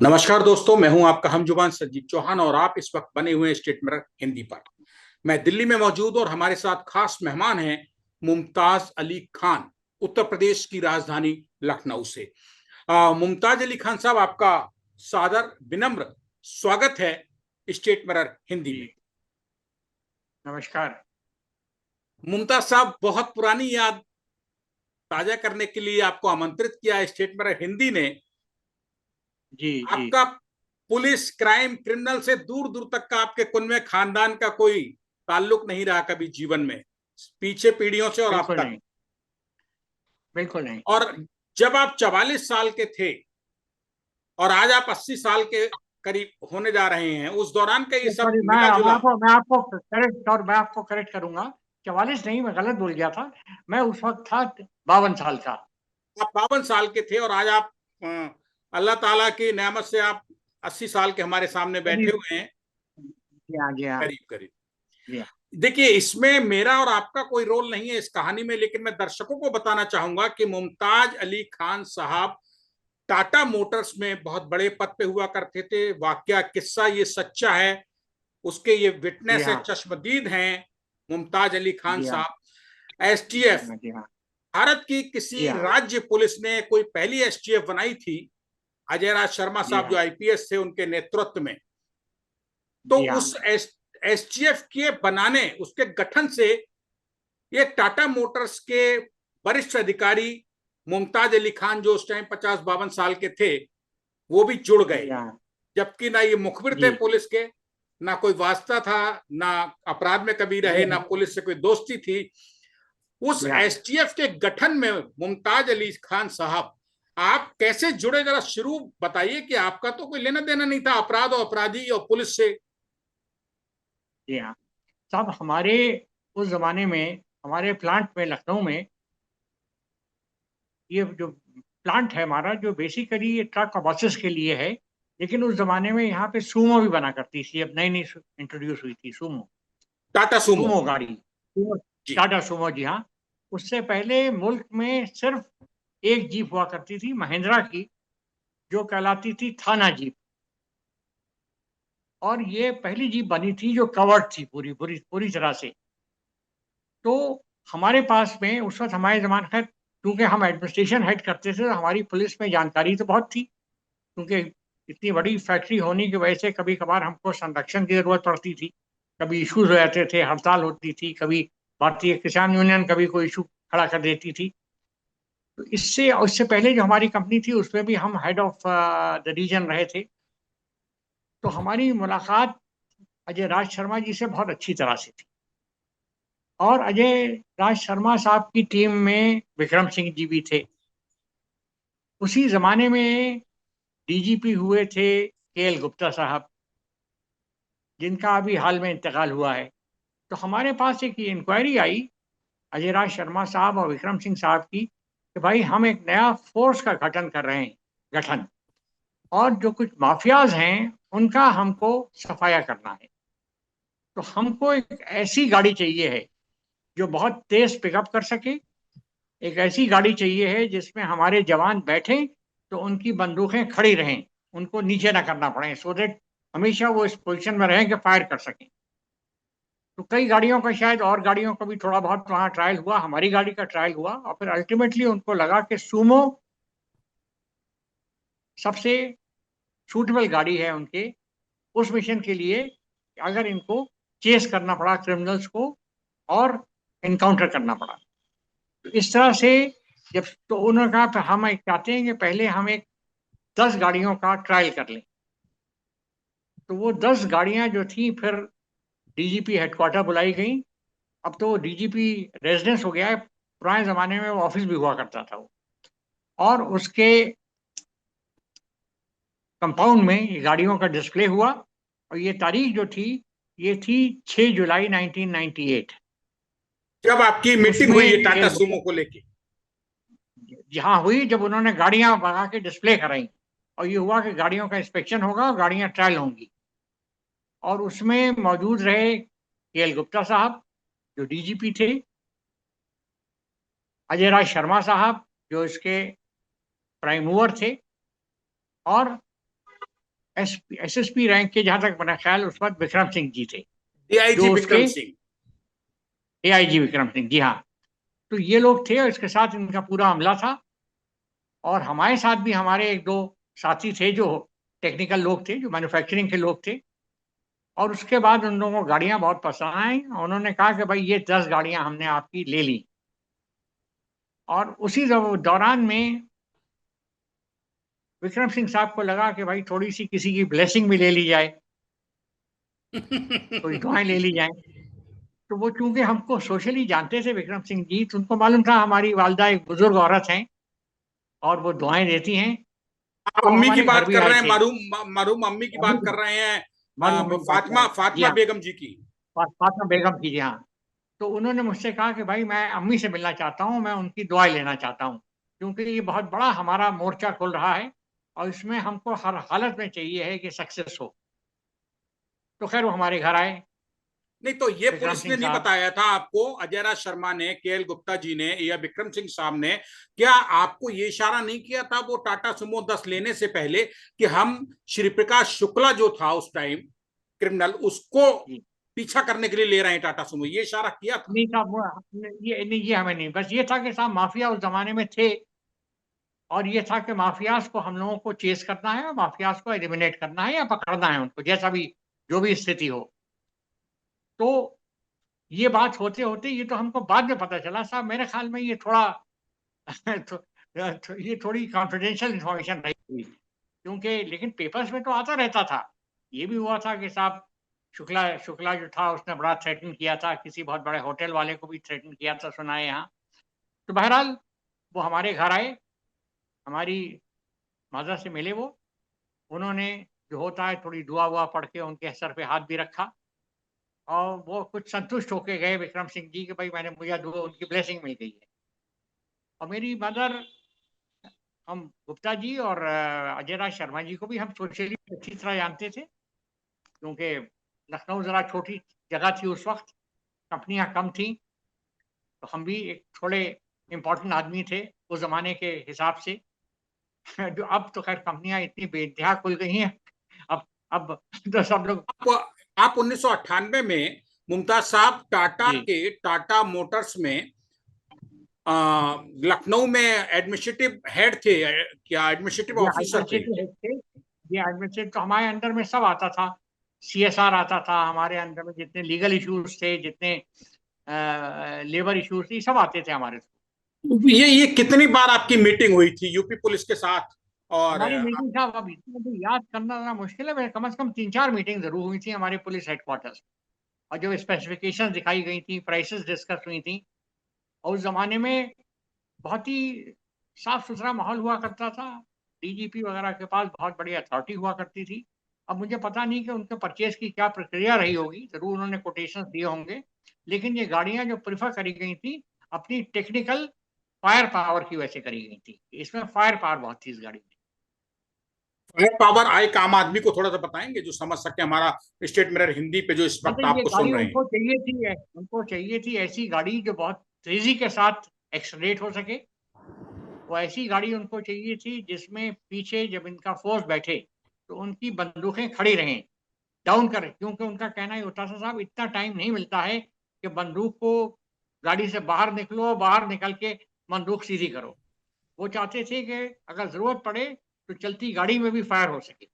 नमस्कार दोस्तों, मैं हूं आपका हमजुबान संजीव चौहान और आप इस वक्त बने हुए हैं स्टेट मिरर हिंदी पर। मैं दिल्ली में मौजूद और हमारे साथ खास मेहमान हैं मुमताज अली खान, उत्तर प्रदेश की राजधानी लखनऊ से। मुमताज अली खान साहब, आपका सादर विनम्र स्वागत है स्टेट मिरर हिंदी में। जी नमस्कार। मुमताज साहब, बहुत पुरानी याद ताजा करने के लिए आपको आमंत्रित किया है स्टेट मिरर हिंदी ने। जी जी आपका पुलिस, क्राइम, क्रिमिनल से दूर दूर तक का आपके कुनबे खानदान का कोई ताल्लुक नहीं रहा कभी जीवन में, पीछे पीढ़ियों से और अब बिल्कुल तक। नहीं, बिल्कुल नहीं। और जब आप 44 साल के थे और आज आप 80 साल के करीब होने जा रहे हैं, उस दौरान का ये सब सॉरी, मैं मिला मैं जुला। आपको मैं आपको करेक्ट और मैं आपको करेक्ट करूंगा। 44 नहीं, मैं गलत बोल गया था। मैं उस वक्त था 52 साल का। आप 52 साल के थे और आज आप अल्लाह ताला की नेमत से आप 80 साल के हमारे सामने बैठे करीब। हुए हैं, जी हाँ, जी हाँ, करीब करीब। जी हाँ। देखिए, इसमें मेरा और आपका कोई रोल नहीं है इस कहानी में, लेकिन मैं दर्शकों को बताना चाहूंगा कि मुमताज अली खान साहब टाटा मोटर्स में बहुत बड़े पद पे हुआ करते थे। वाकया किस्सा ये सच्चा है, उसके ये जी विटनेस है, हाँ, चश्मदीद हैं मुमताज अली खान जी हाँ, साहब। जी एसटीएफ, हाँ, जी हाँ, भारत की जी किसी हाँ, राज्य पुलिस ने कोई पहली एसटीएफ बनाई थी, अजय राज शर्मा जी साहब जो हाँ, आईपीएस थे उनके नेतृत्व में। तो जी हाँ, उस एसटीएफ के बनाने, उसके गठन से ये टाटा मोटर्स के वरिष्ठ अधिकारी मुमताज अली खान, जो उस टाइम 50-52 साल के थे, वो भी जुड़ गए। जी हाँ, जबकि ना ये मुखबिर थे जी पुलिस के, ना कोई वास्ता था, ना अपराध में कभी रहे, ना पुलिस से कोई दोस्ती थी। उस जी हाँ। एसटीएफ के गठन में मुमताज अली खान साहब, आप कैसे जुड़े, जरा शुरू बताइए कि आपका तो कोई लेना देना नहीं था अपराध और अपराधी और पुलिस से। जी हाँ साहब, हमारे उस जमाने में हमारे प्लांट में लखनऊ में, ये जो प्लांट है हमारा, जो बेसिकली ये ट्रक और बसेस के लिए है। लेकिन उस ज़माने में यहाँ पे सूमो भी बना करती थी, अब नई नई इंट्रोड्यूस हुई थी सूमो। टाटा सुमो। सूमो गाड़ी, सूमो, जी। टाटा सूमो, जी हाँ। उससे पहले मुल्क में सिर्फ एक जीप हुआ करती थी महिंद्रा की, जो कहलाती थी थाना जीप। और ये पहली जीप बनी थी जो कवर्ड थी पूरी पूरी पूरी तरह से। तो हमारे पास में उस वक्त हमारे ज़माने, खैर क्योंकि हम एडमिनिस्ट्रेशन हेड करते थे तो हमारी पुलिस में जानकारी तो बहुत थी, क्योंकि इतनी बड़ी फैक्ट्री होने की वजह से कभी कभार हमको संरक्षण की ज़रूरत पड़ती थी। कभी इश्यूज हो जाते थे, हड़ताल होती थी, कभी भारतीय किसान यूनियन कभी कोई इशू खड़ा कर देती थी। तो इससे पहले जो हमारी कंपनी थी उसमें भी हम हेड ऑफ द रीजन रहे थे। तो हमारी मुलाकात अजय राज शर्मा जी से बहुत अच्छी तरह से थी। और अजय राज शर्मा साहब की टीम में विक्रम सिंह जी भी थे। उसी ज़माने में डीजीपी हुए थे केएल गुप्ता साहब, जिनका अभी हाल में इंतकाल हुआ है। तो हमारे पास एक इंक्वायरी आई अजय राज शर्मा साहब और विक्रम सिंह साहब की, कि भाई हम एक नया फोर्स का गठन कर रहे हैं, गठन, और जो कुछ माफियाज हैं उनका हमको सफाया करना है। तो हमको एक ऐसी गाड़ी चाहिए है जो बहुत तेज पिकअप कर सके। एक ऐसी गाड़ी चाहिए है जिसमें हमारे जवान बैठें तो उनकी बंदूकें खड़ी रहें, उनको नीचे ना करना पड़े, सो दैट हमेशा वो इस पोजीशन में रहें कि फायर कर सकें। तो कई गाड़ियों का, शायद और गाड़ियों का भी थोड़ा बहुत वहाँ ट्रायल हुआ, हमारी गाड़ी का ट्रायल हुआ, और फिर अल्टीमेटली उनको लगा कि सूमो सबसे सूटेबल गाड़ी है उनके उस मिशन के लिए, अगर इनको चेस करना पड़ा क्रिमिनल्स को और इनकाउंटर करना पड़ा। तो इस तरह से जब, तो उन्होंने कहा "तो हम एक चाहते हैं कि पहले हम एक 10 गाड़ियों का ट्रायल कर लें"। तो वो 10 गाड़ियां जो थी फिर डीजीपी हेडक्वार्टर बुलाई गई। अब तो डीजीपी रेजिडेंस हो गया है, पुराने ज़माने में वो ऑफिस भी हुआ करता था वो। और उसके कंपाउंड में ये गाड़ियों का डिस्प्ले हुआ। और ये तारीख जो थी, ये थी 6 जुलाई 1998। जब आपकी मीटिंग उसमें हुई है टाटा केएल सुमो गुप्ता को लेके। जहाँ हुई, जब उन्होंने गाड़ियां भगा के डिस्प्ले कराई, और ये हुआ कि गाड़ियों का इंस्पेक्शन होगा और गाड़ियां ट्रायल होंगी। और उसमें मौजूद रहे केएल गुप्ता साहब जो डीजीपी थे, अजय राज शर्मा साहब जो इसके प्राइम मूवर थे, और एसएसपी रैंक के, जहां तक मेरा ख्याल उस वक्त विक्रम सिंह जी थे, डीआईजी जो विक्रम उसके सिंह। एआईजी विक्रम सिंह जी, हाँ। तो ये लोग थे और इसके साथ इनका पूरा हमला था। और हमारे साथ भी हमारे एक दो साथी थे जो टेक्निकल लोग थे, जो मैन्युफैक्चरिंग के लोग थे। और उसके बाद उन लोगों को गाड़ियां बहुत पसंद आई। उन्होंने कहा कि भाई ये 10 गाड़ियां हमने आपकी ले ली। और उसी दौरान में विक्रम सिंह साहब को लगा कि भाई थोड़ी सी किसी की ब्लेसिंग भी ले ली जाए, कोई दुआएं ले ली जाए। तो वो चूंकि हमको सोशली जानते थे विक्रम सिंह जी, तो उनको मालूम था हमारी वालदा एक बुजुर्ग औरत हैं और वो दुआएं देती हैं। आप तो अम्मी की हमारे घर बात भी कर आए रहे हैं, थे। मरहूम मरहूम अम्मी की अम्मी बात कर रहे हैं, हमारी अम्मी की बात कर रहे फातिमा हैं। जी फातिमा हाँ, बेगम जी की। फातिमा बेगम की, जी हाँ। तो उन्होंने मुझसे कहा कि भाई मैं अम्मी से मिलना चाहता हूँ, मैं उनकी दुआएं लेना चाहता हूँ, क्योंकि ये बहुत बड़ा हमारा मोर्चा खुल रहा है और इसमें हमको हर हालत में चाहिए है कि सक्सेस हो। तो खैर वो हमारे घर आए, नहीं तो ये विक्रम पुलिस ने सिंह नहीं साहब। बताया था आपको, अजय राज शर्मा ने, केएल गुप्ता जी ने या विक्रम सिंह साहब ने, क्या आपको ये इशारा नहीं किया था वो टाटा सुमो 10 लेने से पहले कि हम श्री प्रकाश शुक्ला जो था उस टाइम क्रिमिनल, उसको जी, पीछा करने के लिए ले रहे हैं टाटा सुमो, ये इशारा किया था? नहीं साहब, ये नहीं, ये हमें नहीं, बस ये था कि साहब माफिया उस जमाने में थे। और ये था कि माफियाज को हम लोगों को चेस करना है और माफियाज को एलिमिनेट करना है या पकड़ना है उनको, जैसा भी जो भी स्थिति हो। तो ये बात होते होते ये तो हमको बाद में पता चला साहब, मेरे ख्याल में ये थोड़ा ये थोड़ी कॉन्फिडेंशियल इंफॉर्मेशन रही हुई, क्योंकि लेकिन पेपर्स में तो आता रहता था। ये भी हुआ था कि साहब शुक्ला शुक्ला जो था उसने बड़ा थ्रेटन किया था, किसी बहुत बड़े होटल वाले को भी थ्रेटन किया था, सुना है यहाँ। तो बहरहाल वो हमारे घर आए, हमारी मदर से मिले वो। उन्होंने जो होता है थोड़ी दुआ वुआ पढ़ के उनके सर पे हाथ भी रखा और वो कुछ संतुष्ट होके गए विक्रम सिंह जी कि भाई मैंने, मुझे दुआ, उनकी ब्लेसिंग मिल गई है। और मेरी मदर, हम गुप्ता जी और अजय राज शर्मा जी को भी हम सोशली अच्छी तरह जानते थे, क्योंकि लखनऊ ज़रा छोटी जगह थी उस वक्त, कंपनियां कम थी। तो हम भी एक थोड़े इम्पोर्टेंट आदमी थे उस ज़माने के हिसाब से। जो अब तो खैर कंपनियां इतनी बेइंतहा खुल गई हैं, अब तो सब लोग। आप 1998 में मुमताज साहब टाटा जी, के टाटा मोटर्स में लखनऊ में एडमिनिस्ट्रेटिव हेड थे, क्या एडमिनिस्ट्रेटिव ये ऑफिसर थे? एडमिनिस्ट्रेटिव हेड थे। ये एडमिनिस्ट्रेटिव तो हमारे अंडर में सब आता था। सीएसआर आता था हमारे अंडर में, जितने लीगल इश्यूज थे, जितने लेबर इश्यूज थे, सब आते थे हमारे। ये कितनी बार आपकी मीटिंग हुई थी यूपी पुलिस के साथ? और हमारी मीटिंग साहब अब इतना तो याद करना जरा मुश्किल है, मैं कम से कम 3-4 मीटिंग जरूर हुई थी हमारे पुलिस हेडक्वार्टर्स। और जो स्पेसिफिकेशंस दिखाई गई थी, प्राइसेस डिस्कस हुई थी। और उस जमाने में बहुत ही साफ सुथरा माहौल हुआ करता था। डीजीपी वगैरह के पास बहुत बड़ी अथॉरिटी हुआ करती थी। अब मुझे पता नहीं कि उनके परचेज की क्या प्रक्रिया रही होगी, जरूर उन्होंने कोटेशन दिए होंगे। लेकिन ये गाड़ियां जो प्रिफर करी गई थी, अपनी टेक्निकल फायर पावर की वजह से करी गई थी। इसमें फायर पावर बहुत थी इस गाड़ी में। फायर पावर आए आम आदमी को थोड़ा सा बताएंगे जो समझ सके, हमारा स्टेट मिरर हिंदी पे जो इस वक्त मतलब ये आपको गाड़ी सुन रहे हैं। उनको चाहिए थी ऐसी गाड़ी जो बहुत तेजी के साथ एक्सलेट हो सके। वो ऐसी गाड़ी उनको चाहिए थी जिसमें पीछे जब इनका फोर्स बैठे तो उनकी बंदूकें खड़ी रहें, डाउन करें, क्योंकि उनका कहना ही होता था साहब इतना टाइम नहीं मिलता है कि बंदूक को गाड़ी से बाहर निकलो, बाहर निकल के बंदूक सीधी करो। वो चाहते थे कि अगर जरूरत पड़े तो चलती गाड़ी में भी फायर हो सके।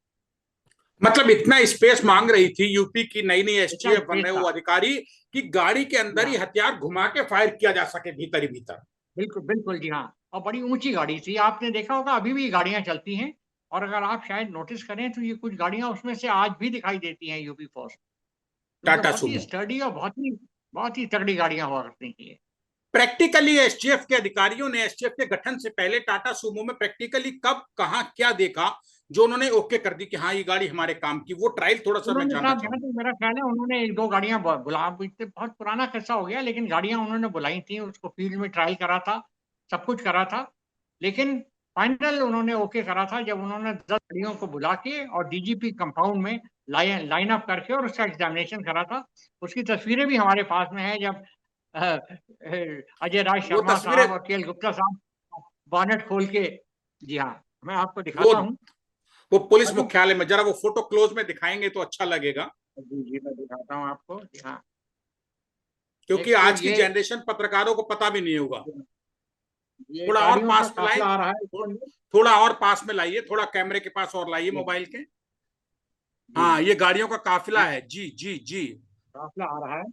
मतलब इतना स्पेस मांग रही थी यूपी की नई नई इतना एसटीएफ बन स्पेस रहे वो था। अधिकारी कि गाड़ी के जी अंदर ही हाँ, हथियार घुमा के फायर किया जा सके भीतर ही भीतर। बिल्कुल बिल्कुल, जी हाँ। और बड़ी ऊंची गाड़ी थी, आपने देखा होगा अभी भी गाड़ियां चलती हैं। और अगर आप शायद नोटिस करें तो ये कुछ गाड़ियां उसमें से आज भी दिखाई देती हैं यूपी फोर्स, क्योंकि टाटा बहुत ही सुमो स्टडी और बहुत ही तगड़ी गाड़ियां हुआ करती थी ये। प्रैक्टिकली एसटीएफ के अधिकारियों ने एसटीएफ के गठन से पहले टाटा सुमो में प्रैक्टिकली कब कहां क्या देखा जो उन्होंने ओके कर दी कि हाँ ये गाड़ी हमारे काम की, वो ट्रायल थोड़ा सा मैं उन्होंने जानना साहब, जहाँ चाहूंगा। तक मेरा ख्याल है, उन्होंने एक दो गाड़ियां बुला, इससे बहुत पुराना किस्सा हो गया, लेकिन गाड़ियां उन्होंने बुलाई थी, उसको फील्ड में ट्रायल करा था, सब कुछ करा था। लेकिन फाइनल उन्होंने ओके करा था जब उन्होंने 10 गाड़ियों को बुला के और डीजीपी कंपाउंड में लाइन अप करके और उसका एग्जामिनेशन करा था। उसकी तस्वीरें भी हमारे पास में है, जब अजय राज वो शर्मा तस्वीरें साहब और केएल गुप्ता साहब बॉनेट खोल के। जी हाँ, मैं आपको वो दिखाता हूँ। वो पुलिस मुख्यालय में। जरा वो फोटो क्लोज में दिखाएंगे तो अच्छा लगेगा। जी जी, मैं दिखाता हूँ आपको। हाँ, क्योंकि एक तो आज की जनरेशन पत्रकारों को पता भी नहीं होगा। ये थोड़ा और गाड़ियों का पास में लाइए, काफिला आ रहा है इसके अंदर। थोड़ा और पास में लाइए, थोड़ा कैमरे के पास और लाइए जी मोबाइल के। जी, हाँ, ये गाड़ियों का काफिला ये है। जी जी जी। काफिला आ रहा है।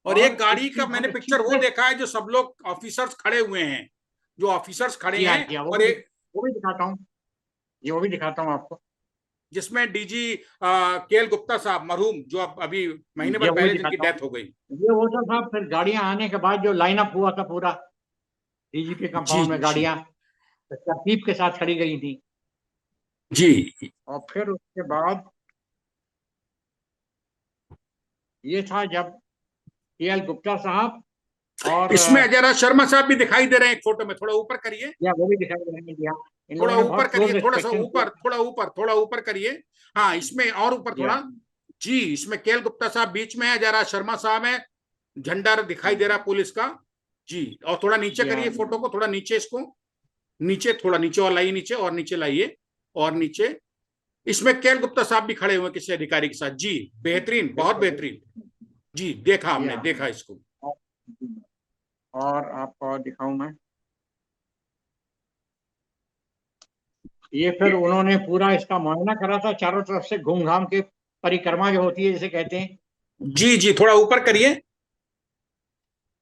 और एक और गाड़ी इसकी का मैंने बहुत अच्छी पिक्चर वो प्रेस। देखा है जो सब लोग ऑफिसर्स खड़े हुए हैं, जो ऑफिसर्स खड़े जी हाँ, हैं। जी हाँ, और एक वो भी दिखाता हूँ। ये वो भी दिखाता हूँ आपको। जिसमें डीजी केएल गुप्ता साहब मरहूम, जो अब अभी महीने ये भर वो भी पहले जिनकी दिखाता हूँ। डेथ हो गई। ये वो था साहब, फिर गाड़ियां आने के बाद जो लाइनअप हुआ था पूरा डीजीपी जी कंपाउंड में, जी गाड़ियां तरतीब के साथ खड़ी गई थी। जी। और फिर उसके बाद ये था जब केएल गुप्ता साहब और इसमें अजय राज शर्मा साहब भी दिखाई दे रहे हैं एक फोटो में। थोड़ा ऊपर करिए, या वो भी दिखाई दे रहे हैं। जी हाँ, इन थोड़ा लोगों ने ऊपर बहुत करिए, क्लोज थोड़ा सा इंस्पेक्शन किया। ऊपर, थोड़ा ऊपर, थोड़ा ऊपर करिए। हाँ, इसमें और ऊपर जी हाँ, थोड़ा। जी, इसमें केएल गुप्ता साहब बीच में है, अजय राज शर्मा साहब है, झंडा दिखाई दे रहा है पुलिस का। जी, और थोड़ा नीचे जी हाँ, करिए जी फोटो हाँ। को, थोड़ा नीचे इसको, नीचे, थोड़ा नीचे और लाइए, नीचे और नीचे लाइए, और नीचे। इसमें केएल गुप्ता साहब भी खड़े हुए किसी अधिकारी के साथ। जी, बेहतरीन, बहुत बिल्कुल बेहतरीन। बिल्कुल। जी, देखा जी हमने, हाँ। देखा इसको। और और आपको और दिखाऊं मैं। ये फिर ये- उन्होंने पूरा इसका मुआयना करा था चारों तरफ से, घूम घाम के परिक्रमा जो होती है जिसे कहते हैं। जी जी, थोड़ा ऊपर करिए,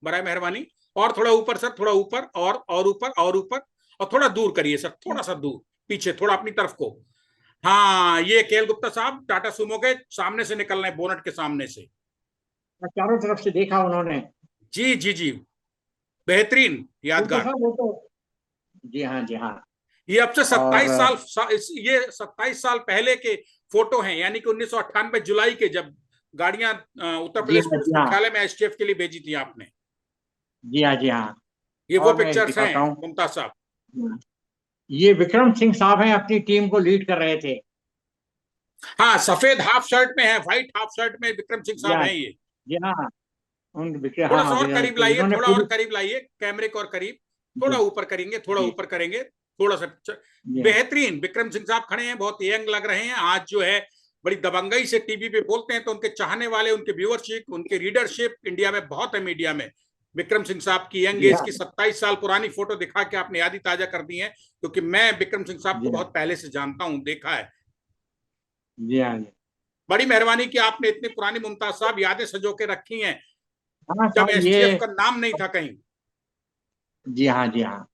बराए मेहरबानी। और थोड़ा ऊपर सर, थोड़ा ऊपर, और ऊपर, और ऊपर, और थोड़ा दूर करिए सर, थोड़ा सा दूर पीछे, थोड़ा अपनी तरफ को। हाँ, ये केएल गुप्ता साहब टाटा सुमो के सामने से निकल रहे हैं, बोनट के सामने से। चारों तरफ से देखा उन्होंने। जी जी जी, बेहतरीन, क्योंकि यादगार। साहब वो तो, जी हाँ, जी हाँ। ये अब से और 27 साल ये 27 साल पहले के फोटो हैं, यानी कि 1998 जुलाई के, जब गाड़ियां उत्तर जी प्रदेश हाँ, पुलिस जी हाँ, मुख्यालय में एसटीएफ के लिए भेजी थी आपने। जी हाँ, जी हाँ। ये वो और मैं एक पिक्चर्स हैं, दिखाता हूँ। मुमताज साहब। ये विक्रम सिंह साहब हैं, अपनी टीम को लीड कर रहे थे। हाँ, सफेद हाफ शर्ट में है, व्हाइट हाफ शर्ट में विक्रम सिंह जी साहब हाँ, हैं ये। जी हाँ। उन विक्रम, हाँ थोड़ा सा हाँ, और करीब तो लाइए, इन्होंने थोड़ा और पूरी। करीब लाइए कैमरे को, और करीब, थोड़ा जी ऊपर करेंगे, थोड़ा जी, ऊपर करेंगे, थोड़ा सा जी हाँ, बेहतरीन विक्रम सिंह साहब खड़े हैं, बहुत यंग लग रहे हैं आज जो है। बड़ी दबंगई से टीवी पे बोलते हैं तो उनके चाहने वाले, उनके व्यूअरशिप, उनके रीडरशिप इंडिया में बहुत है, मीडिया में। विक्रम सिंह साहब की यंग जी एज हाँ, की 27 साल पुरानी फोटो दिखा के आपने याद ही ताजा कर दी है, क्योंकि मैं विक्रम सिंह साहब को जी हाँ, बहुत पहले से जानता हूं, देखा है। जी हाँ, जी बड़ी मेहरबानी कि आपने इतनी पुरानी मुमताज साहब यादें सजो के रखी हैं, हाँ जब साहब। एसटीएफ का नाम नहीं था कहीं। जी हाँ, जी हाँ।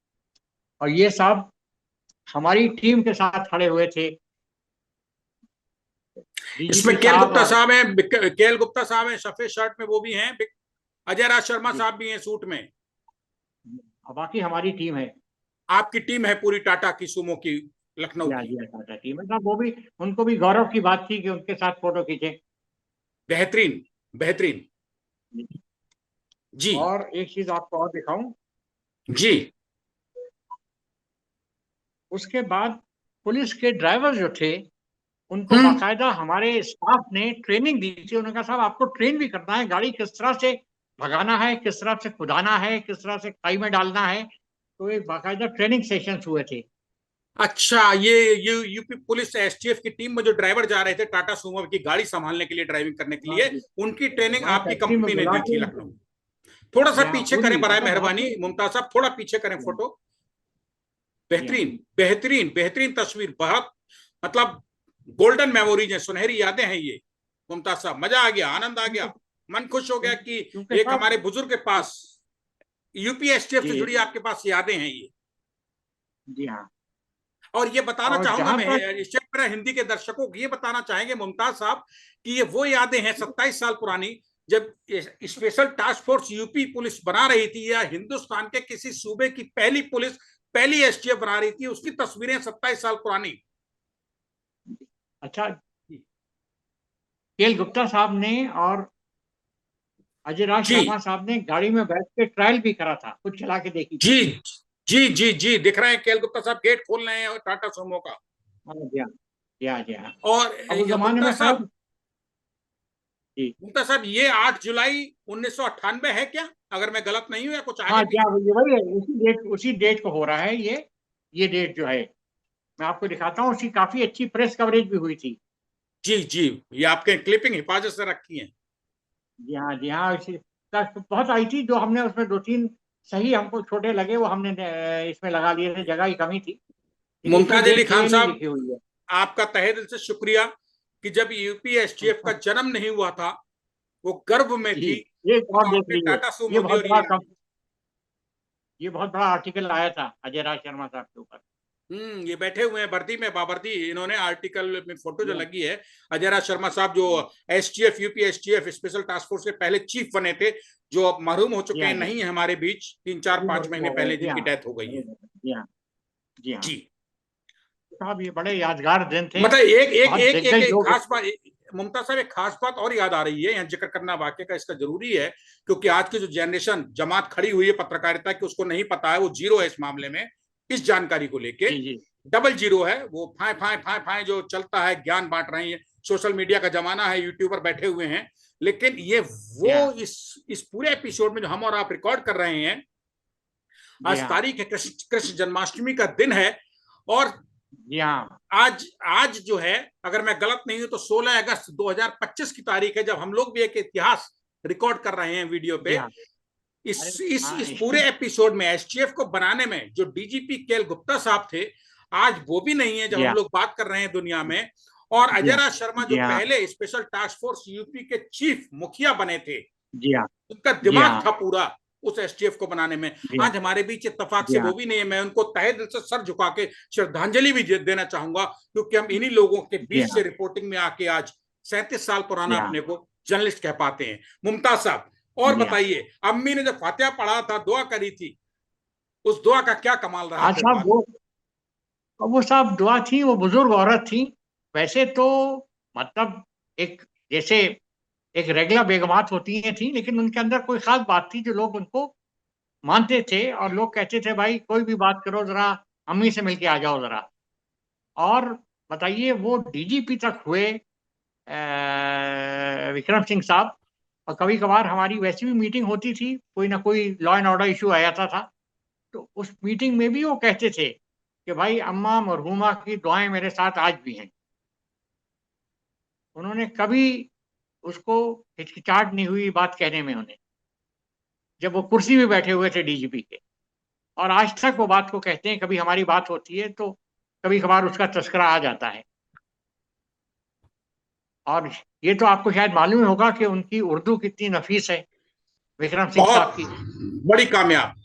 और ये सब हमारी टीम के साथ खड़े हुए थे, इसमें डीजीपी केएल साहब। गुप्ता और साहब हैं, केएल गुप्ता साहब हैं सफेद शर्ट में, वो भी हैं। अजय राज शर्मा जी, साहब भी हैं सूट में। और बाकी हमारी टीम है। आपकी टीम है पूरी टाटा की सुमो की, लखनऊ जी हाँ, की। जी हाँ, टाटा टीम है साहब। वो भी, उनको भी गौरव की बात थी कि उनके साथ फोटो खींचे। बेहतरीन, बेहतरीन। जी और एक चीज आपको और दिखाऊं। जी उसके बाद पुलिस के ड्राइवर जो थे, उनको हम्म। बाकायदा हमारे स्टाफ ने ट्रेनिंग दी थी। उन्होंने कहा साहब आपको ट्रेन भी करना है, गाड़ी किस तरह से भगाना है, किस तरह से कुदाना है, किस तरह से खाई में डालना है। तो एक बाकायदा ट्रेनिंग सेशंस हुए थे। अच्छा, ये यूपी पुलिस एसटीएफ की टीम में जो ड्राइवर जा रहे थे टाटा सुमो की गाड़ी संभालने के लिए, ड्राइविंग करने के हाँ लिए, जी, उनकी ट्रेनिंग वहाँ आपकी फैक्ट्री में कंपनी ने बुला दी के थी उनको। लखनऊ। थोड़ा सा यहाँ पीछे पूरी करें बराए मतलब मेहरबानी बहुत। मुमताज साहब, थोड़ा पीछे करें फोटो। जी हाँ, बेहतरीन, बेहतरीन, बेहतरीन तस्वीर, बहुत मतलब गोल्डन मेमोरीज है, सुनहरी यादें हैं ये। मुमताज साहब, मजा आ गया, आनंद आ गया, मन खुश हो गया कि क्योंकि एक साहब। हमारे बुजुर्ग के पास, यूपी एसटीएफ से जी जुड़ी आपके पास यादें हैं ये। जी हाँ। और ये बताना और चाहूंगा जहां मैं, तक। मेरा हिंदी के दर्शकों को ये बताना चाहेंगे मुमताज साहब कि ये वो यादें हैं 27 साल पुरानी, जब special task force UP police बना रही थी, या हिंदुस्तान के किसी सूबे की पहली पुलिस, पहली एसटीएफ बना रही थी, उसकी तस्वीरें 27 साल पुरानी। अच्छा, केएल गुप्ता साहब ने और अजय राज जी शर्मा साहब ने गाड़ी में बैठ के ट्रायल भी करा था, खुद चला के देखी थी। जी जी जी जी, दिख रहे हैं केएल गुप्ता साहब गेट खोल रहे हैं टाटा सुमो का। हाँ जी हाँ, जी हाँ, जी हाँ। और अब उस ये जमाने में साहब। जी मुमताज साहब, ये 8 जुलाई 1998 है क्या, अगर मैं गलत नहीं हूं, या कुछ हाँ, आगे जी पीछे? हाँ, ये वही है, उसी डेट को हो रहा है ये डेट जो है। मैं आपको दिखाता हूँ, उसकी काफी अच्छी प्रेस कवरेज भी हुई थी। जी जी, ये आपके क्लिपिंग हिफाजत से रखी है। जी हाँ, जी हाँ, इसी बहुत आई थी, जो हमने उसमें दो तीन सही हमको छोटे लगे, वो हमने इसमें लगा लिए थे, जगह की कमी थी, लेकिन इसमें मुमताज अली डेट खान क्लियरली साहब, लिखी हुई है। आपका तहे दिल से शुक्रिया कि जब यूपी एसटीएफ का जन्म नहीं हुआ था, वो गर्भ में जी, थी, ये तो और देख आपने लीजिए, टाटा सुमो ली और ये बहुत बड़ा आर्टिकल आया था अजय राज शर्मा साहब के ऊपर। ये बैठे हुए हैं वर्दी में, बावर्दी, इन्होंने आर्टिकल में फोटो जो जी हाँ, लगी है, अजय राज शर्मा साहब जो STF UP STF special task force के पहले चीफ बने थे, जो अब महरूम हो जी चुके हाँ, हैं, जी नहीं है हमारे बीच, 3 4 5 महीने पहले जी जिनकी हाँ, डेथ हो गई है। जी हाँ, जी हाँ जी, साहब, ये बड़े यादगार दिन थे। मतलब एक एक बहुत एक एक, दिग्गज एक लोग। खास बात, मुमताज साहब, एक खास बात और याद आ रही है, यहाँ जिक्र करना वाक्य का इसका जरूरी है, क्योंकि आज की जो जनरेशन जमात खड़ी हुई है पत्रकारिता की, उसको नहीं पता है, वो जीरो है इस मामले में, इस जानकारी को लेके जी जी डबल जीरो है। वो फाए फाए फाए फाए जो चलता है, ज्ञान बांट रहे हैं, सोशल मीडिया का जमाना है, यूट्यूबर बैठे हुए हैं, लेकिन ये जी वो हाँ, इस पूरे एपिसोड में जो हम और आप रिकॉर्ड कर रहे हैं, जी आज हाँ, तारीख है कृष्ण जन्माष्टमी का दिन है, और जी हाँ, आज आज जो है, अगर मैं गलत नहीं हूं तो 16 अगस्त 2025 की तारीख है, जब हम लोग भी एक इतिहास रिकॉर्ड कर रहे हैं वीडियो जी पे। हाँ। अरे हाँ, इस पूरे एपिसोड में एसटीएफ को बनाने में जो डीजीपी केएल गुप्ता साहब थे, आज वो भी नहीं है जब जी हम हाँ, लोग बात कर रहे हैं दुनिया में। और जी अजय हाँ, राज शर्मा जो जी हाँ, पहले स्पेशल टास्क फोर्स यूपी के चीफ मुखिया बने थे, जी हाँ, उनका जी दिमाग हाँ, था पूरा उस एसटीएफ को बनाने में। जी हाँ, आज हमारे बीच इत्तेफाक जी से हाँ, वो भी नहीं है। मैं उनको तहे दिल से सर झुका के श्रद्धांजलि भी देना चाहूंगा, क्योंकि हम इन्हीं लोगों के जी बीच हाँ, से रिपोर्टिंग में आके आज 37 साल पुराना जी हाँ, अपने को जर्नलिस्ट कह पाते हैं। मुमताज साहब, और जी हाँ। बताइए, अम्मी ने जब फातिहा पढ़ा था, दुआ करी थी, उस दुआ का क्या कमाल रहा आज फिर साहब बाद। वो साहब दुआ थी, वो बुजुर्ग औरत थी। वैसे तो मतलब एक जैसे एक रेगुलर बेगमात होती हैं थी, लेकिन उनके अंदर कोई खास बात थी जो लोग उनको मानते थे, और लोग कहते थे भाई कोई भी बात करो जरा अम्मी से मिलके आ जाओ जरा। और बताइए वो डीजीपी तक हुए विक्रम सिंह साहब। और कभी कभार हमारी वैसी भी मीटिंग होती थी, कोई ना कोई लॉ एंड ऑर्डर इशू आ जाता था, तो उस मीटिंग में भी वो कहते थे कि भाई अम्मा मरहूमा की दुआएं मेरे साथ आज भी हैं। उन्होंने कभी उसको हिचकिचाहट नहीं हुई बात कहने में उन्हें, जब वो कुर्सी में बैठे हुए थे डीजीपी के। और आज तक वो बात को कहते हैं, कभी हमारी बात होती है तो कभी कभार उसका तस्करा आ जाता है। और ये तो आपको शायद मालूम ही होगा कि उनकी उर्दू कितनी नफीस है, विक्रम सिंह बहुत साहब की। बड़ी कामयाब।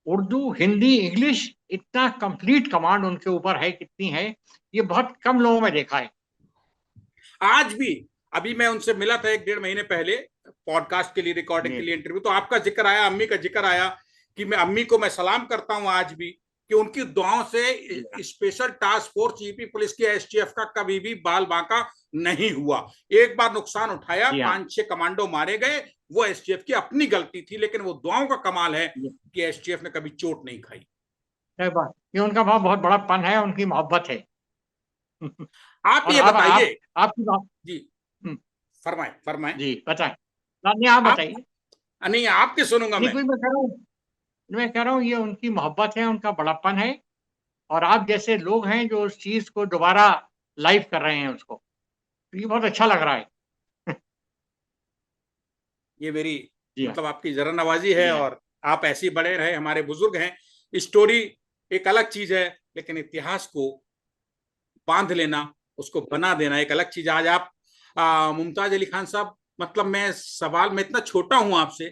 उर्दू, हिंदी, इंग्लिश, इतना कंप्लीट कमांड उनके ऊपर है, कितनी है, ये बहुत कम लोगों में देखा है। आज भी, अभी मैं उनसे मिला था 1 1.5 महीने पहले, पॉडकास्ट के लिए, रिकॉर्डिंग के जी लिए, इंटरव्यू, तो आपका जिक्र आया, अम्मी का जिक्र आया, कि मैं अम्मी को मैं सलाम करता हूं आज भी, कि उनकी दुआओं जी से special task force UP police की एसटीएफ का कभी भी बाल बांका नहीं हुआ। एक बार नुकसान उठाया, जी हाँ, 5 6 कमांडो मारे गए, वो एसटीएफ की अपनी गलती थी, लेकिन वो दुआओं का कमाल है जी कि एसटीएफ ने कभी चोट नहीं खाई। सही बात, ये उनका बहुत बहुत बड़ा पन है, उनकी मोहब्बत है। आप और ये अब बताइए। आप आपकी बात। जी, हम्म, फरमाएं फरमाएं। जी बताएं। नहीं, आप आप, बताइए। नहीं, आपके सुनूंगा नहीं, मैं। कोई मैं कह रहा हूँ ये उनकी मोहब्बत है, उनका बड़प्पन है। और आप जैसे लोग हैं जो उस चीज को दोबारा लाइव कर रहे हैं उसको, तो ये बहुत अच्छा लग रहा है। ये मेरी, जी हाँ, मतलब आपकी जरा नवाजी है, जी हाँ, और आप ऐसे ही बड़े रहे, हमारे बुजुर्ग हैं। स्टोरी एक अलग चीज है, लेकिन इतिहास को बांध लेना, उसको बना देना एक अलग चीज है। आज आप मुमताज अली खान साहब, मतलब मैं इतना छोटा हूं आपसे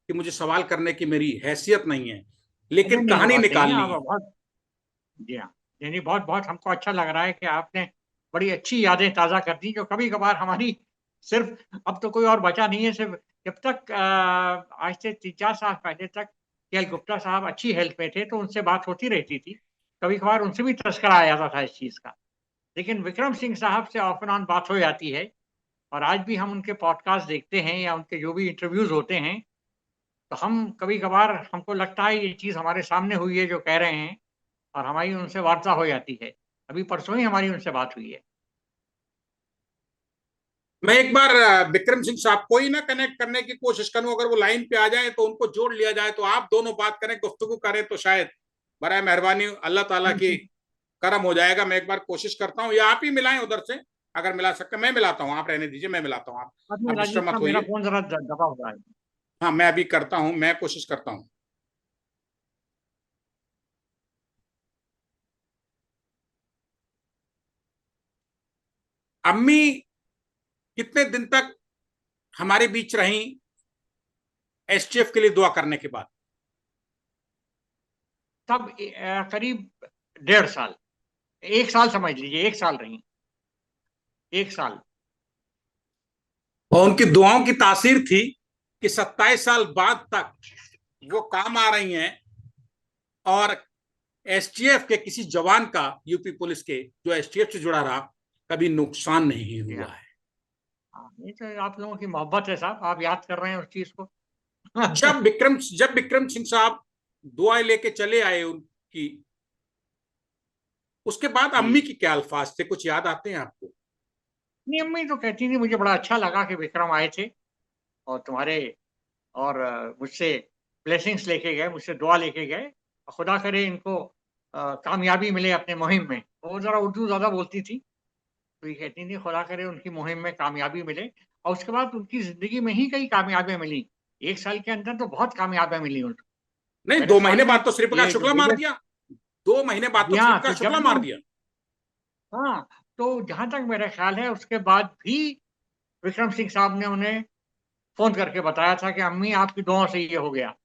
कि मुझे सवाल करने की मेरी हैसियत नहीं है, ऐसा लेकिन नहीं है, कहानी बात नहीं है, निकालनी आप है। बहुत। जी हाँ, नहीं नहीं, बहुत बहुत हमको अच्छा लग रहा है कि आपने बड़ी अच्छी यादें ताज़ा कर दी, जो कभी कभार हमारी सिर्फ, अब तो कोई और बचा नहीं है, सिर्फ जब तक आज से 3 4 साल पहले तक केएल गुप्ता साहब अच्छी हेल्थ में थे तो उनसे बात होती रहती थी। कभी कभार उनसे भी तस्करा आ जाता था इस चीज़ का। लेकिन विक्रम सिंह साहब से ऑफ एंड ऑन बात हो जाती है। और आज भी हम उनके पॉडकास्ट देखते हैं या उनके जो भी इंटरव्यूज होते हैं, तो हम कभी कभार हमको लगता है ये चीज़ हमारे सामने हुई है जो कह रहे हैं, और हमारी उनसे वार्ता हो जाती है। अभी परसों ही हमारी उनसे बात हुई है। मैं एक बार विक्रम सिंह साहब को ही ना कनेक्ट करने की कोशिश करूं, अगर वो लाइन पे आ जाए तो उनको जोड़ लिया जाए, तो आप दोनों बात करें, गुफ्तगू करें, तो शायद बराए मेहरबानी अल्लाह ताला की कर्म हो जाएगा। मैं एक बार कोशिश करता हूँ, या आप ही मिलाएं उधर से, अगर मिला सकते। मैं मिलाता हूँ, आप रहने दीजिए, मैं मिलाता हूँ। आप डिस्टर्ब राजेश मत साहब, मेरा होइए। फोन जरा दबा हुआ है। हाँ, मैं अभी करता हूँ, मैं कोशिश करता हूँ। अम्मी कितने दिन तक हमारे बीच रही एसटीएफ के लिए दुआ करने के बाद? तब करीब 1.5 साल, 1 साल समझ लीजिए, 1 साल रही, 1 साल। और उनकी दुआओं की तासीर थी कि 27 साल बाद तक वो काम आ रही हैं, और एसटीएफ के किसी जवान का, यूपी पुलिस के जो एसटीएफ से जुड़ा रहा, कभी नुकसान नहीं हुआ है। ये तो आप लोगों की मोहब्बत है साहब, आप याद कर रहे हैं उस चीज को। जब विक्रम सिंह साहब दुआएं लेके चले आए उनकी, उसके बाद जी। अम्मी की क्या अल्फाज थे, कुछ याद आते हैं आपको? नहीं, अम्मी तो कहती थी मुझे बड़ा अच्छा लगा कि विक्रम आए थे और तुम्हारे, और मुझसे ब्लेसिंग्स लेके गए, मुझसे दुआ लेके गए, और खुदा करे इनको कामयाबी मिले अपने मुहिम में। वो जरा उर्दू ज्यादा बोलती थी, तो ये कहती थी खुदा करे उनकी मुहिम में कामयाबी मिले। और उसके बाद उनकी जिंदगी में ही कई कामयाबियां मिली, 1 साल के अंदर तो बहुत कामयाबियां मिली उनको। नहीं, मेरे दो ख्याल महीने में बाद तो श्री प्रकाश ये जो शुक्ला मार दिया। 2 महीने बाद जी तो श्री हाँ, तो प्रकाश जब शुक्ला वो, मार दिया। हाँ, तो जहां तक मेरा ख्याल है उसके बाद भी विक्रम सिंह साहब ने उन्हें फोन करके बताया था कि अम्मी आपकी दुआओं से ये हो गया।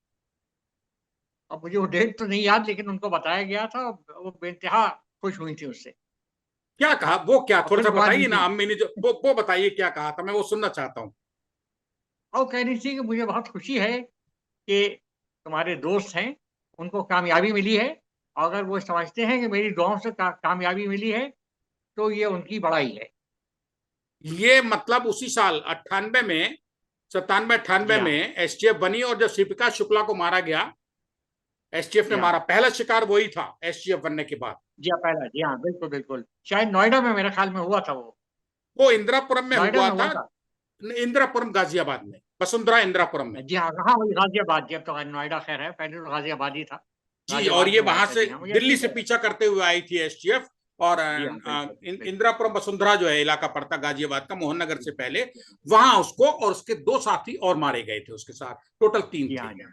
अब मुझे वो डेट तो नहीं याद, लेकिन उनको बताया गया था, वो बेइंतहा खुश हुई थी उससे। क्या कहा वो, क्या और थोड़ा फिर सा दुआ दी बताइए ना, थी, अम्मी ने जो वो बताइए क्या कहा था, मैं वो सुनना चाहता हूँ। और कह रही थी कि मुझे बहुत खुशी है कि तुम्हारे दोस्त हैं, उनको कामयाबी मिली है, और अगर वो समझते हैं कि मेरी दुआओं से कामयाबी मिली है, तो ये उनकी बड़ाई है। ये मतलब उसी साल 98 में, 97 जी 98 हाँ, में एसटीएफ बनी, और जब श्री प्रकाश शुक्ला को मारा गया, एसटीएफ ने जी हाँ, मारा, पहला शिकार वही था एसटीएफ बनने के बाद। जी हाँ, पहला, जी हाँ, बिल्कुल बिल्कुल, शायद नोएडा में मेरे ख्याल में हुआ था वो। वो इंदिरापुरम में नोएडा हुआ में था। हुआ था। इंदिरापुरम गाजियाबाद में, वसुंधरा इंदिरापुरम में। जी हाँ, हाँ, वही गाजियाबाद, जी अब तो नोएडा खैर है, पहले तो गाजियाबाद ही था। जी, और गाजियाबाद ये में हुआ वहां था, से जी हाँ, मुझे दिल्ली ठीक से है। पीछा करते हुए आई थी एसटीएफ। और जी हाँ, बिल्कुल बिल्कुल। इंदिरापुरम वसुंधरा जो है इलाका पड़ता गाजियाबाद का, मोहन नगर जी से पहले, वहां उसको और उसके 2 साथी और मारे गए थे उसके साथ, टोटल 3 जी थे। हाँ, जी हाँ।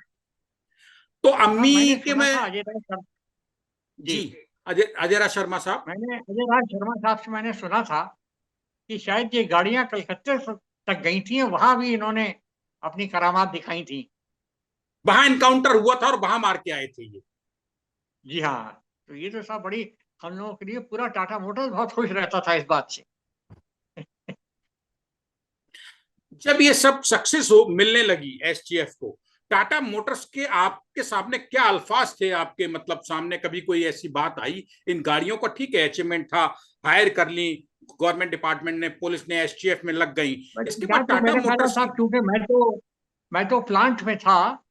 तो हाँ, अम्मी मैंने के सुना में, था अजय राज शर्मा। जी, जी, अजय अजय राज शर्मा साहब, मैंने अजय राज शर्मा साहब से मैंने सुना था कि शायद ये गाड़ियां कलकत्ते तक गई थी, वहां भी इन्होंने अपनी करामात दिखाई थी। वहां इनकाउंटर हुआ था और वहां मार के आए थे ये। जी हाँ, तो ये तो सब बड़ी, हम लोगों के लिए पूरा टाटा मोटर्स बहुत खुश रहता था इस बात से। जब ये सब सक्सेस हो मिलने लगी एसटीएफ को, टाटा मोटर्स के आपके सामने क्या अल्फाज थे आपके, मतलब सामने कभी कोई ऐसी बात आई इन गाड़ियों का? ठीक है, अचीवमेंट था, हायर कर ली गवर्नमेंट डिपार्टमेंट ने, पुलिस ने, एसटीएफ में लग गई। बट इसके जहाँ बाद तक टाटा मेरा ख्याल है मोटर्स की, साहब, क्योंकि मैं तो प्लांट में था,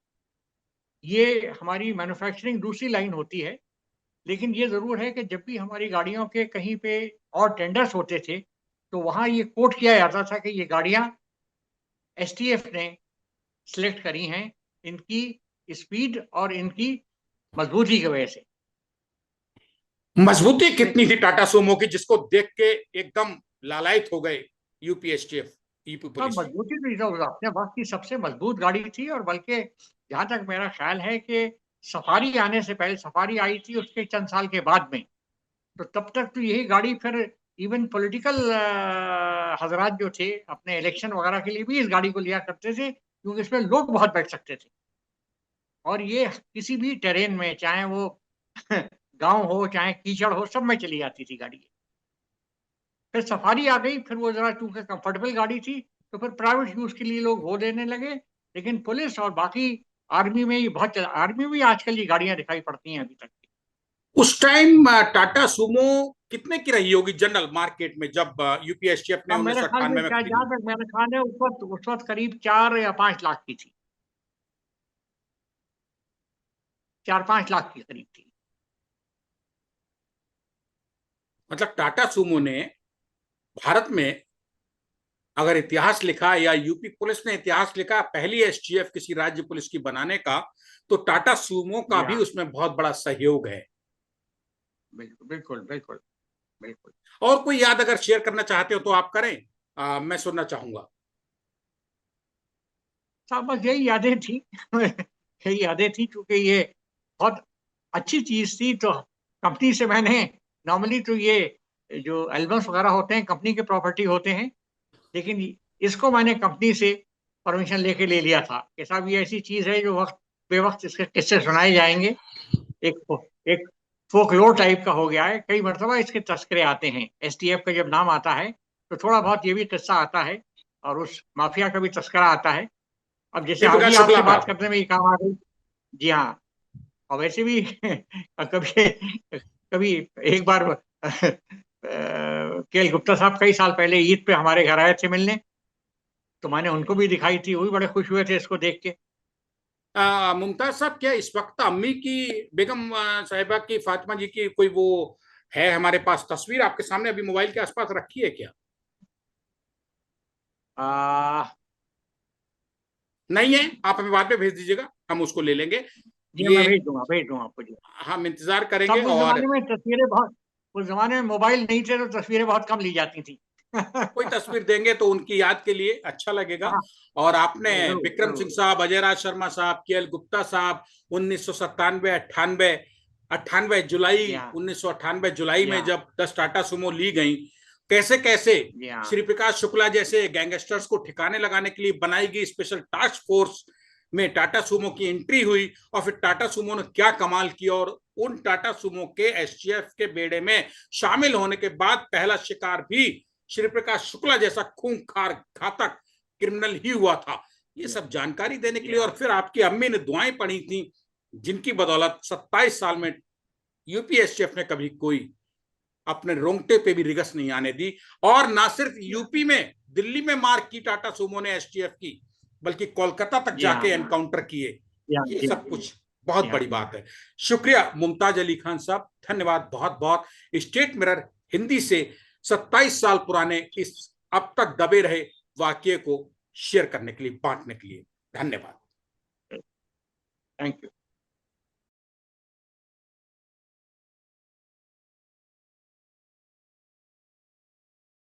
ये हमारी मैन्युफैक्चरिंग दूसरी लाइन होती है। लेकिन ये ज़रूर है कि जब भी हमारी गाड़ियों के कहीं पे और टेंडर्स होते थे, तो वहाँ ये कोट किया जाता था कि ये गाड़ियाँ एसटीएफ ने सिलेक्ट करी हैं, इनकी स्पीड और इनकी मजबूती की वजह से। मजबूती तो एक कितनी थी टाटा सूमो की, जिसको देख के एकदम लालायित हो गए यूपी एसटीएफ, यूपी सब पुलिस? मजबूती थी, तो अपने वक्त की सबसे मजबूत गाड़ी थी। और बल्कि जहाँ तक मेरा ख्याल है कि सफारी आने से पहले, सफारी आई थी उसके चंद साल के बाद में, तो तब तक तो यही गाड़ी फिर इवन पॉलिटिकल हजरात जो थे अपने इलेक्शन वगैरह के लिए भी इस गाड़ी को लिया करते थे, क्योंकि इसमें लोग बहुत बैठ सकते थे। और ये किसी भी टेरेन में, चाहे वो गांव हो चाहे कीचड़ हो, सब में चली जाती थी गाड़ी। फिर सफारी आ गई, फिर वो जरा चूंकि कंफर्टेबल गाड़ी थी, तो फिर प्राइवेट यूज के लिए लोग वो देने लगे। लेकिन पुलिस और बाकी आर्मी में ये बहुत आर्मी में भी आजकल ये गाड़ियां दिखाई पड़ती हैं अभी तक। उस टाइम टाटा सूमो कितने की रही होगी जनरल मार्केट में, जब यूपी एसटीएफ ने अब उन्नीस मेरे सौ ख्याल से अट्ठानवे में शायद, खरीदी? जहाँ तक मेरा ख्याल है, उस वक्त करीब 4 या 5 लाख की थी, 4-5 लाख के करीब थी। मतलब टाटा सूमो ने भारत में अगर इतिहास लिखा, या यूपी पुलिस ने इतिहास लिखा पहली एसटीएफ किसी राज्य पुलिस की बनाने का, तो टाटा सूमो का जी भी हाँ, उसमें बहुत बड़ा सहयोग है। बिल्कुल बिल्कुल बिल्कुल बिल्कुल। और कोई याद अगर शेयर करना चाहते हो तो आप करें, मैं सुनना चाहूंगा। साहब बस यही यादें थी यही यादें थी, क्योंकि ये बहुत अच्छी चीज थी। तो कंपनी से मैंने, नॉर्मली तो ये जो एल्बम्स वगैरह होते हैं कंपनी के प्रॉपर्टी होते हैं, लेकिन इसको मैंने कंपनी से परमिशन लेके ले लिया था कि साहब ये ऐसी चीज है जो वक्त बेवक्त इसके किस्से सुनाए जाएंगे। एक एक फोकलोर टाइप का हो गया है। कई मरतबा इसके तस्करे आते हैं, एसटीएफ का जब नाम आता है तो थोड़ा बहुत ये भी किस्सा आता है, और उस माफिया का भी तस्करा आता है। अब जैसे आज ही जयप्रकाश शुक्ला आपसे का। बात करने में ये काम आ गई। जी हाँ। और वैसे भी कभी कभी एक बार केएल गुप्ता साहब कई साल पहले ईद पे हमारे घर आए थे मिलने, तो मैंने उनको भी दिखाई थी, वो भी बड़े खुश हुए थे इसको देख के। मुमताज साहब, क्या इस वक्त अम्मी की, बेगम साहिबा की, फातिमा जी की कोई वो है हमारे पास तस्वीर आपके सामने अभी मोबाइल के आसपास रखी है क्या? आ, नहीं है? आप हमें बाद में भेज दीजिएगा, हम उसको ले लेंगे। जी ये मैं भेज दूंगा आपको जी। हम इंतजार करेंगे। तब उस और जमाने में तस्वीरें बहुत, उस जमाने में मोबाइल नहीं थे तो तस्वीरें बहुत कम ली जाती थी कोई तस्वीर देंगे तो उनकी याद के लिए अच्छा लगेगा। हाँ, और आपने जरूर विक्रम सिंह जरूर। साहब, अजय राज शर्मा साहब, केएल गुप्ता साहब, 1997 98 98 जुलाई, जी हाँ 1998 जुलाई जी में हाँ जब 10 टाटा सुमो ली गई, कैसे कैसे जी हाँ श्री प्रकाश शुक्ला जैसे गैंगस्टर्स को ठिकाने लगाने के लिए बनाई गई स्पेशल टास्क फोर्स में टाटा सुमो की एंट्री हुई, और फिर टाटा सुमो ने क्या कमाल किया, और उन टाटा सुमो के एसटीएफ के बेड़े में शामिल होने के बाद पहला शिकार भी श्री प्रकाश शुक्ला जैसा खूंखार घातक क्रिमिनल ही हुआ था। ये सब जानकारी देने के जी लिए, और हाँ फिर आपकी अम्मी ने दुआएं पड़ी थी, जिनकी बदौलत 27 साल में यूपी एसटीएफ ने कभी कोई अपने रोंगटे पे भी रिगस नहीं आने दी। और ना सिर्फ यूपी में, दिल्ली में मार की टाटा सुमो ने एसटीएफ की, बल्कि कोलकाता तक जी हाँ जाके एनकाउंटर किए। जी हाँ ये जी हाँ सब जी कुछ बहुत हाँ बड़ी जी हाँ। बात है। शुक्रिया मुमताज अली खान साहब, धन्यवाद बहुत बहुत। स्टेट मिरर हिंदी से 27 साल पुराने इस अब तक दबे रहे वाक्य को शेयर करने के लिए, बांटने के लिए धन्यवाद। Thank you.